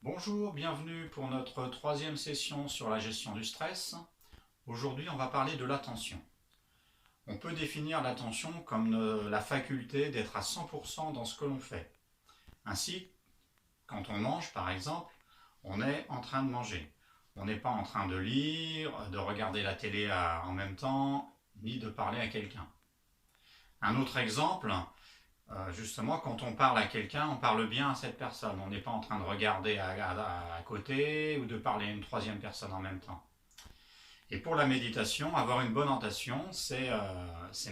Bonjour, bienvenue pour notre troisième session sur la gestion du stress. Aujourd'hui, on va parler de l'attention. On peut définir l'attention comme la faculté d'être à 100% dans ce que l'on fait. Ainsi, quand on mange, par exemple, on est en train de manger. On n'est pas en train de lire, de regarder la télé en même temps, ni de parler à quelqu'un. Un autre exemple, justement, quand on parle à quelqu'un, on parle bien à cette personne. On n'est pas en train de regarder à côté ou de parler à une troisième personne en même temps. Et pour la méditation, avoir une bonne attention, c'est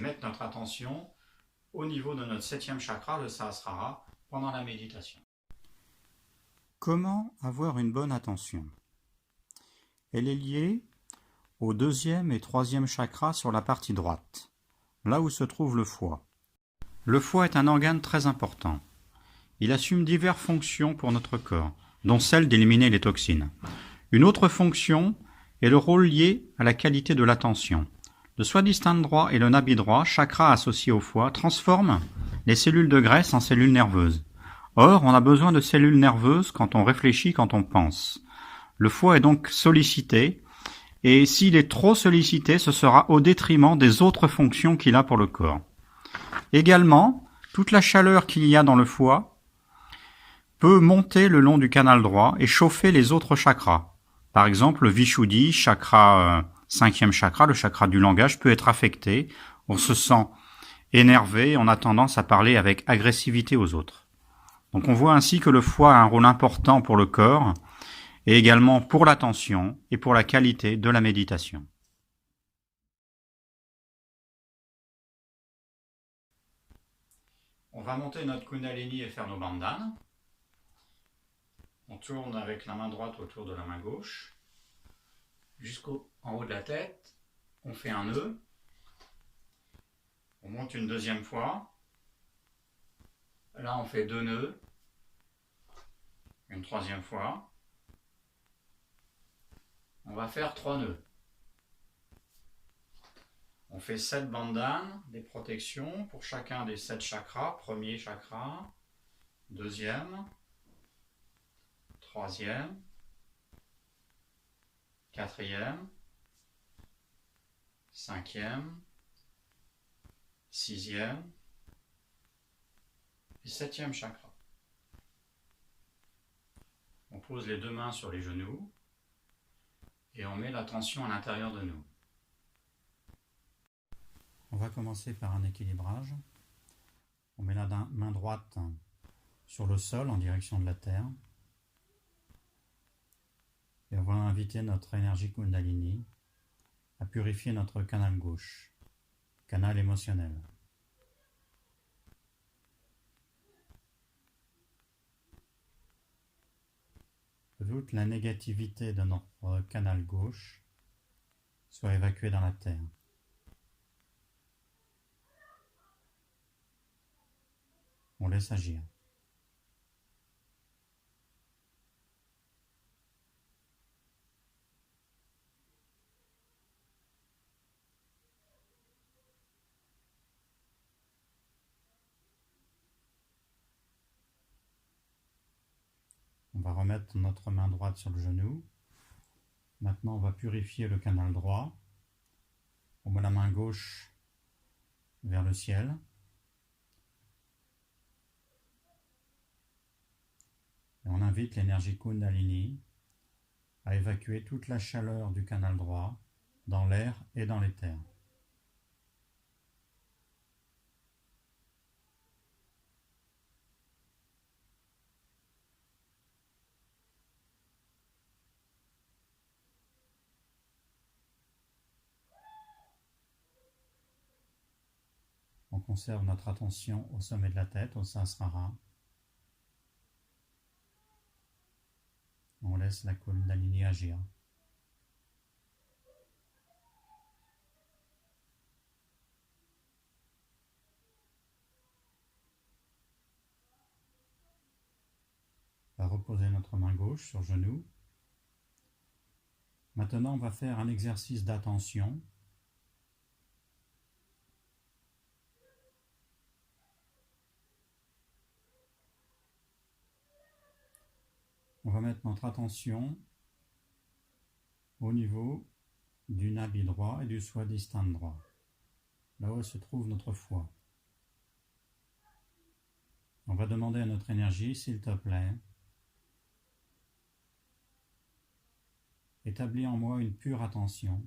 mettre notre attention au niveau de notre septième chakra, le Sahasrara, pendant la méditation. Comment avoir une bonne attention? Elle est liée au deuxième et troisième chakra sur la partie droite, là où se trouve le foie. Le foie est un organe très important. Il assume diverses fonctions pour notre corps, dont celle d'éliminer les toxines. Une autre fonction est le rôle lié à la qualité de l'attention. Le swadhisthana droit et le nabi droit, chakras associés au foie, transforment les cellules de graisse en cellules nerveuses. Or, on a besoin de cellules nerveuses quand on réfléchit, quand on pense. Le foie est donc sollicité, et s'il est trop sollicité, ce sera au détriment des autres fonctions qu'il a pour le corps. Également, toute la chaleur qu'il y a dans le foie peut monter le long du canal droit et chauffer les autres chakras. Par exemple, le Vishuddhi, cinquième chakra, le chakra du langage, peut être affecté. On se sent énervé, on a tendance à parler avec agressivité aux autres. Donc on voit ainsi que le foie a un rôle important pour le corps et également pour l'attention et pour la qualité de la méditation. On va monter notre Kundalini et faire nos bandhanas. On tourne avec la main droite autour de la main gauche. Jusqu'en haut de la tête, on fait un nœud. On monte une deuxième fois. Là, on fait 2 nœuds. Une troisième fois. On va faire 3 nœuds. On fait 7 bandhanas, des protections pour chacun des 7 chakras. Premier chakra, deuxième, troisième, quatrième, cinquième, sixième et septième chakra. On pose les 2 mains sur les genoux et on met l'attention à l'intérieur de nous. On va commencer par un équilibrage. On met la main droite sur le sol en direction de la terre. Et on va inviter notre énergie Kundalini à purifier notre canal gauche, canal émotionnel. Que toute la négativité de notre canal gauche soit évacuée dans la terre. On laisse agir. On va remettre notre main droite sur le genou. Maintenant, on va purifier le canal droit. On met la main gauche vers le ciel. Et on invite l'énergie Kundalini à évacuer toute la chaleur du canal droit dans l'air et dans l'éther. On conserve notre attention au sommet de la tête, au Sahasrara. On laisse la Kundalini agir. On va reposer notre main gauche sur le genou. Maintenant, on va faire un exercice d'attention. On va mettre notre attention au niveau du nabi droit et du swadhisthana droit, là où se trouve notre foi. On va demander à notre énergie, s'il te plaît, établis en moi une pure attention.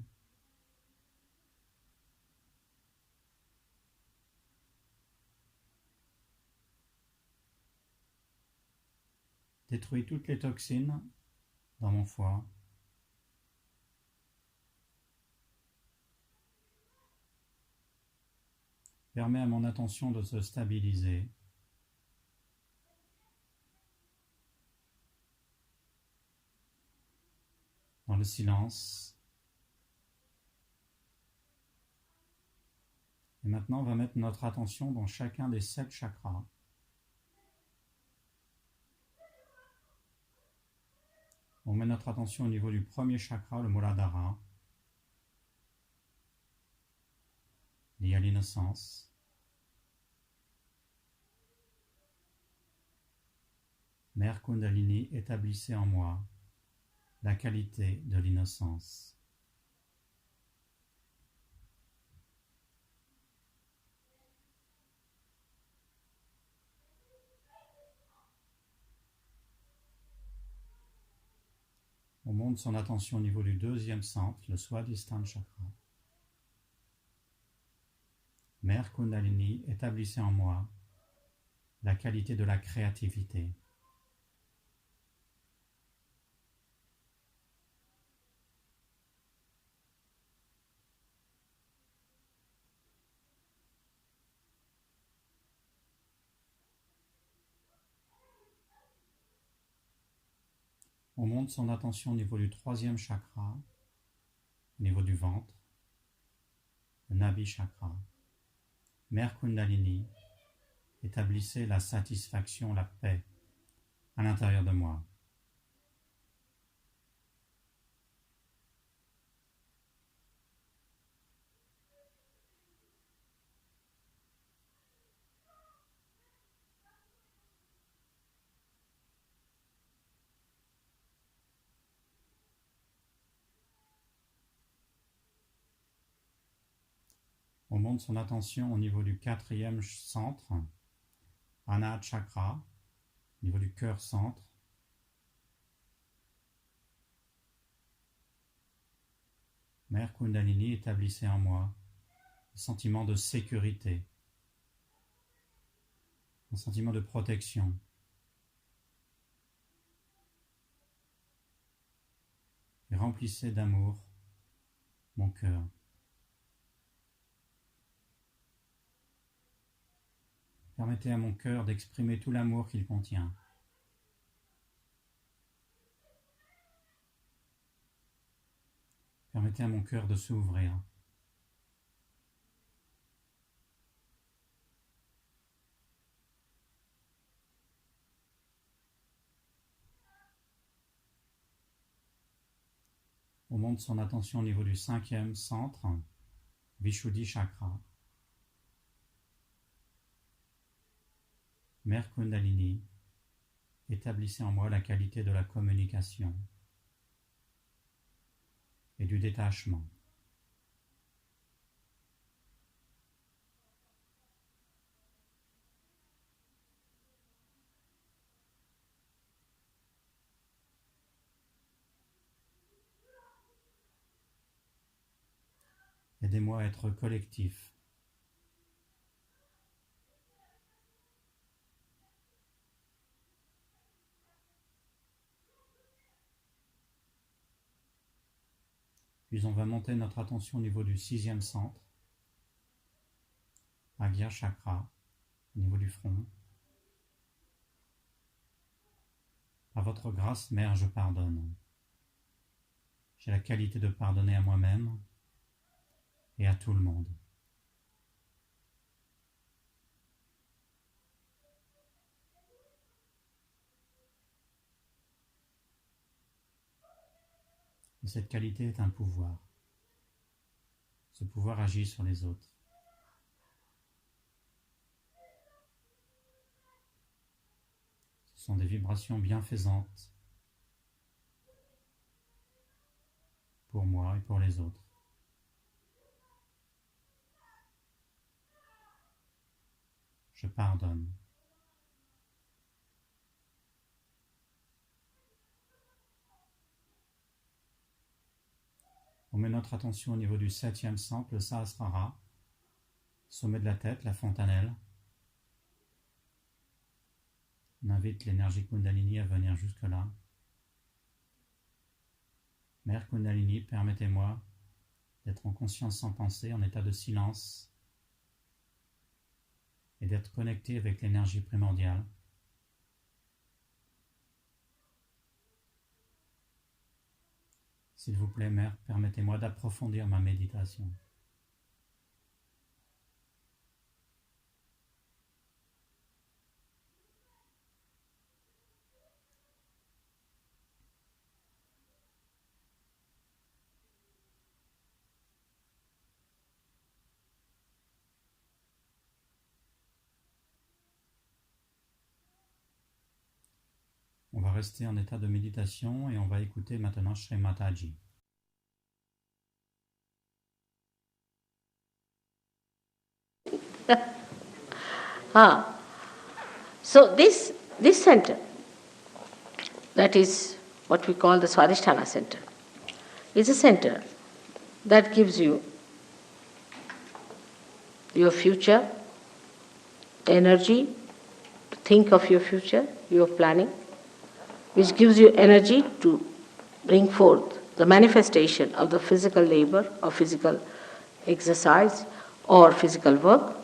Détruis toutes les toxines dans mon foie. Permets à mon attention de se stabiliser. Dans le silence. Et maintenant, on va mettre notre attention dans chacun des 7 chakras. On met notre attention au niveau du premier chakra, le Muladhara, lié à l'innocence. Mère Kundalini, établissez en moi la qualité de l'innocence. On monte son attention au niveau du deuxième centre, le Swadhisthana chakra. Mère Kundalini, établissez en moi la qualité de la créativité. On monte son attention au niveau du troisième chakra, au niveau du ventre, le Nabi chakra. Mère Kundalini, établissez la satisfaction, la paix à l'intérieur de moi. On monte son attention au niveau du quatrième centre, Anahata chakra, au niveau du cœur centre. Mère Kundalini, établissez en moi un sentiment de sécurité, un sentiment de protection. Et remplissez d'amour mon cœur. Permettez à mon cœur d'exprimer tout l'amour qu'il contient. Permettez à mon cœur de s'ouvrir. On monte son attention au niveau du cinquième centre, Vishuddhi chakra. Mère Kundalini, établissez en moi la qualité de la communication et du détachement. Aidez-moi à être collectif. Puis on va monter notre attention au niveau du sixième centre, Agya chakra, au niveau du front. Par votre grâce, Mère, je pardonne. J'ai la qualité de pardonner à moi-même et à tout le monde. Et cette qualité est un pouvoir. Ce pouvoir agit sur les autres. Ce sont des vibrations bienfaisantes pour moi et pour les autres. Je pardonne. On met notre attention au niveau du 7e centre, le Sahasrara, sommet de la tête, la fontanelle. On invite l'énergie Kundalini à venir jusque-là. Mère Kundalini, permettez-moi d'être en conscience sans pensée, en état de silence, et d'être connecté avec l'énergie primordiale. S'il vous plaît, Mère, permettez-moi d'approfondir ma méditation. On va rester en état de méditation et on va écouter maintenant Shri Mataji. So this center, that is what we call the Swadhisthana center, is a center that gives you your future energy to think of your future, your planning, which gives you energy to bring forth the manifestation of the physical labor or physical exercise or physical work.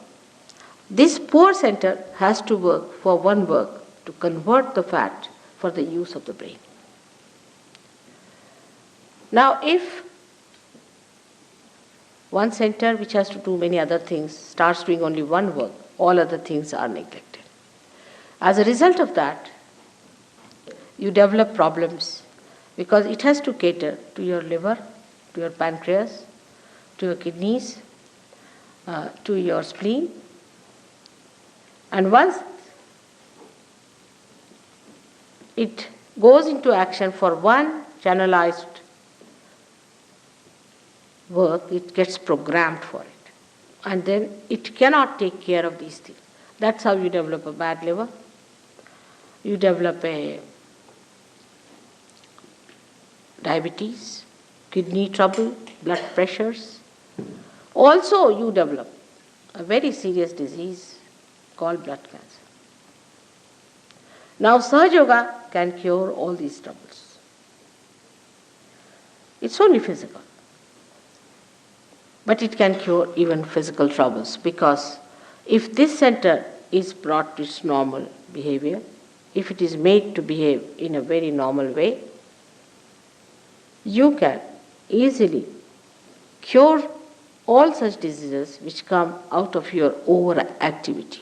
This poor center has to work for one work, to convert the fat for the use of the brain. Now if one center which has to do many other things starts doing only one work, all other things are neglected. As a result of that, you develop problems because it has to cater to your liver, to your pancreas, to your kidneys, to your spleen. And once it goes into action for one channelized work, it gets programmed for it. And then it cannot take care of these things. That's how you develop a bad liver. You develop a diabetes, kidney trouble, blood pressures. Also you develop a very serious disease called blood cancer. Now Sahaja Yoga can cure all these troubles. It's only physical. But it can cure even physical troubles, because if this center is brought to its normal behavior, if it is made to behave in a very normal way, you can easily cure all such diseases which come out of your overactivity,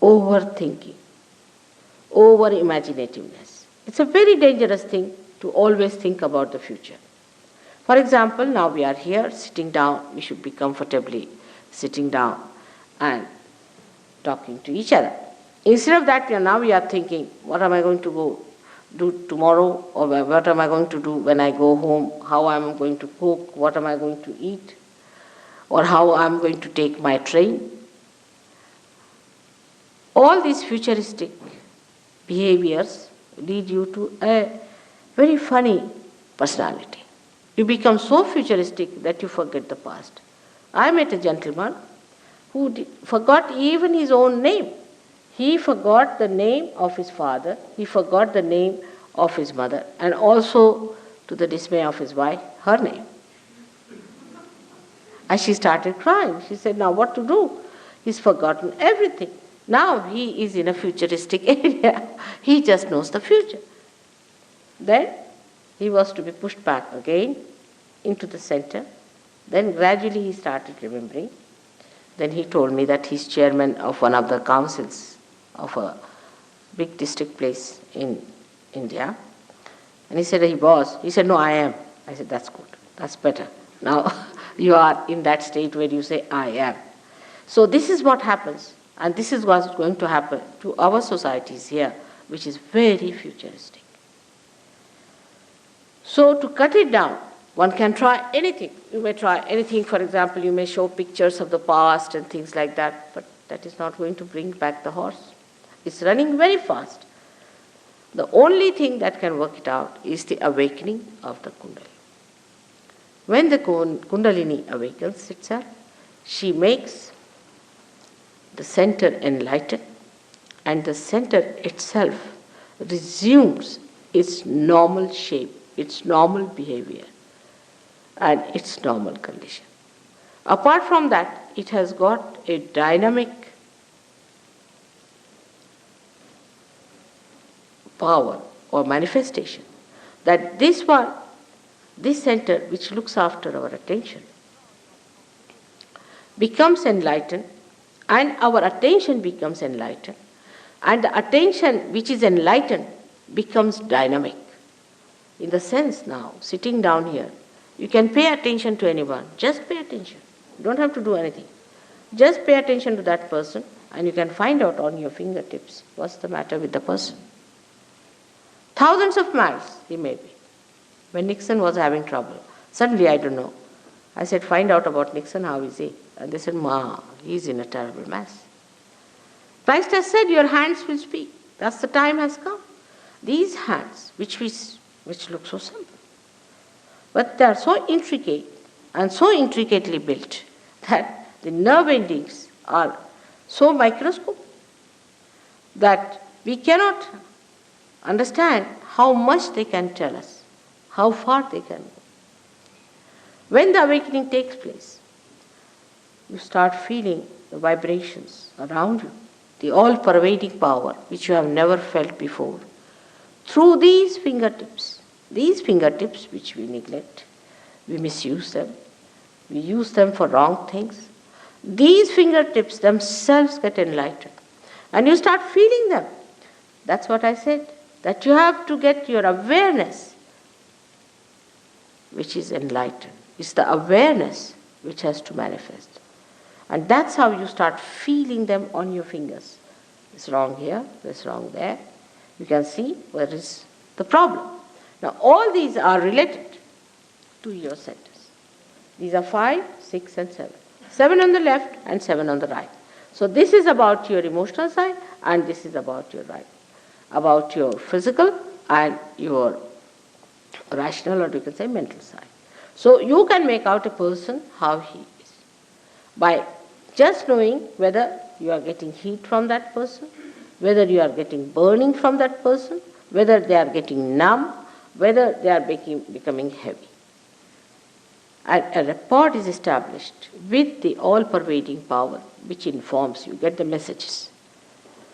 overthinking, over-imaginativeness. It's a very dangerous thing to always think about the future. For example, now we are here sitting down, we should be comfortably sitting down and talking to each other. Instead of that, we are thinking, what am I going to go do tomorrow, or what am I going to do when I go home, how am I going to cook, what am I going to eat, or how I am going to take my train. All these futuristic behaviors lead you to a very funny personality. You become so futuristic that you forget the past. I met a gentleman who forgot even his own name. He forgot the name of his father, he forgot the name of his mother, and also, to the dismay of his wife, her name. And she started crying. She said, now what to do? He's forgotten everything. Now he is in a futuristic area. He just knows the future. Then he was to be pushed back again into the center. Then gradually he started remembering. Then he told me that he's chairman of one of the councils of a big district place in India. And he said, he was. He said, no, I am. I said, that's good. That's better. Now you are in that state where you say, I am. So this is what happens. And this is what's going to happen to our societies here, which is very futuristic. So to cut it down, One can try anything. You may try anything. For example, you may show pictures of the past and things like that, but that is not going to bring back the horse. It's running very fast. The only thing that can work it out is the awakening of the Kundalini. When the Kundalini awakens itself, she makes the center enlighten, and the center itself resumes its normal shape, its normal behavior, and its normal condition. Apart from that, it has got a dynamic power or manifestation that this center which looks after our attention becomes enlightened, and our attention becomes enlightened, and the attention which is enlightened becomes dynamic. In the sense now, sitting down here, you can pay attention to anyone. Just pay attention. You don't have to do anything. Just pay attention to that person, and you can find out on your fingertips what's the matter with the person. Thousands of miles he may be. When Nixon was having trouble, suddenly, I don't know, I said, find out about Nixon, how is he? And they said, Ma, he's in a terrible mess. Christ has said, your hands will speak. That's the time has come. These hands, which look so simple, but they are so intricate and so intricately built that the nerve endings are so microscopic that we cannot understand how much they can tell us, how far they can go. When the awakening takes place, you start feeling the vibrations around you, the all-pervading power which you have never felt before, through these fingertips which we neglect, we misuse them, we use them for wrong things. These fingertips themselves get enlightened, and you start feeling them. That's what I said, that you have to get your awareness which is enlightened. It's the awareness which has to manifest. And that's how you start feeling them on your fingers. It's wrong here, it's wrong there. You can see where is the problem. Now all these are related to your centers. These are 5, 6 and 7. 7 on the left and 7 on the right. So this is about your emotional side, and this is about your right. About your physical and your rational, or you can say mental side. So you can make out a person how he is by just knowing whether you are getting heat from that person, whether you are getting burning from that person, whether they are getting numb, whether they are becoming heavy. And a rapport is established with the all-pervading power which informs you, get the messages.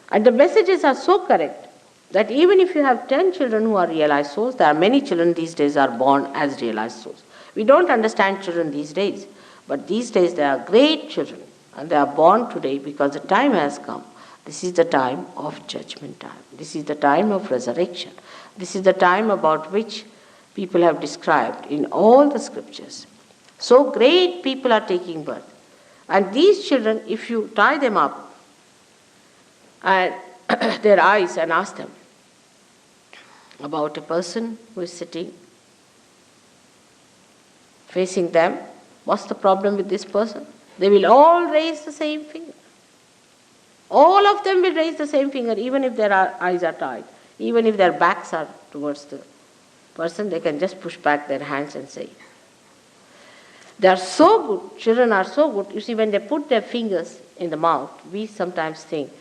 And the messages are so correct that even if you have 10 children who are realized souls, there are many children these days are born as realized souls. We don't understand children these days, but these days they are great children, and they are born today because the time has come. This is the time of judgment time. This is the time of resurrection. This is the time about which people have described in all the scriptures. So great people are taking birth. And these children, if you tie them up and their eyes and ask them about a person who is sitting facing them, what's the problem with this person? They will all raise the same finger. All of them will raise the same finger, even if their eyes are tied. Even if their backs are towards the person, they can just push back their hands and say. They are so good, children are so good. You see, when they put their fingers in the mouth, we sometimes think,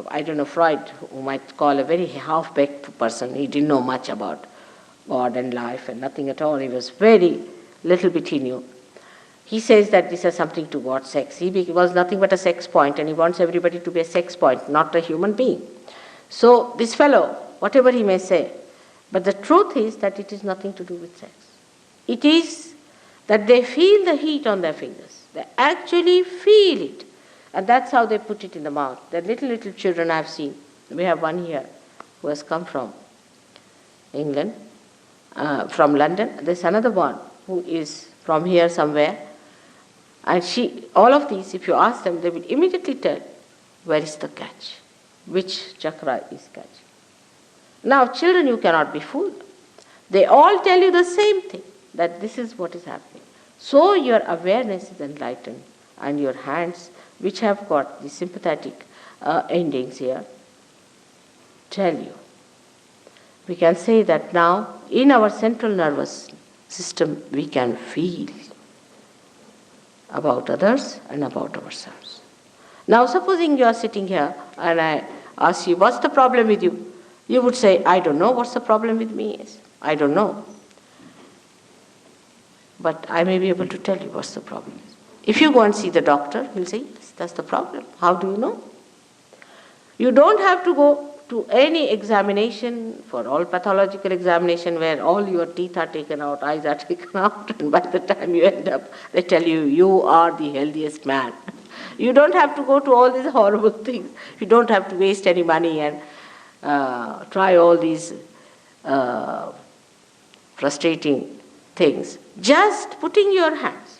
I don't know, Freud, who might call a very half-baked person, he didn't know much about God and life and nothing at all. He was very little bit he knew. He says that this has something to God, sex. He was nothing but a sex point, and he wants everybody to be a sex point, not a human being. So this fellow, whatever he may say, but the truth is that it is nothing to do with sex. It is that they feel the heat on their fingers. They actually feel it. And that's how they put it in the mouth. The little children I have seen. We have one here who has come from England, from London. There's another one who is from here somewhere. And all of these, if you ask them, they will immediately tell where is the catch, which chakra is catching. Now, children, you cannot be fooled. They all tell you the same thing. that this is what is happening. So your awareness is enlightened, and your hands, which have got the sympathetic endings here, tell you. We can say that now in our central nervous system we can feel about others and about ourselves. Now supposing you are sitting here and I ask you, what's the problem with you? You would say, I don't know what's the problem with me is. I don't know. But I may be able to tell you what's the problem is. If you go and see the doctor, he'll say, yes, that's the problem. How do you know? You don't have to go to any examination, for all pathological examination where all your teeth are taken out, eyes are taken out, and by the time you end up, they tell you, you are the healthiest man. You don't have to go to all these horrible things. You don't have to waste any money and try all these frustrating things. Just putting your hands,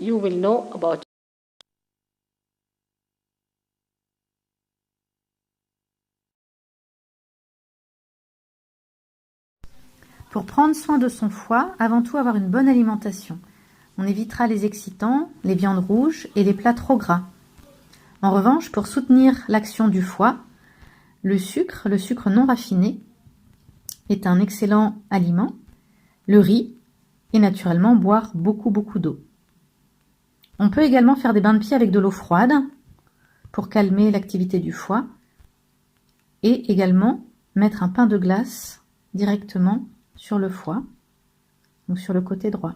you will know about. Pour prendre soin de son foie, avant tout avoir une bonne alimentation. On évitera les excitants, les viandes rouges et les plats trop gras. En revanche, pour soutenir l'action du foie, le sucre non raffiné, est un excellent aliment, le riz et naturellement boire beaucoup d'eau. On peut également faire des bains de pieds avec de l'eau froide pour calmer l'activité du foie et également mettre un pain de glace directement sur le foie, donc sur le côté droit.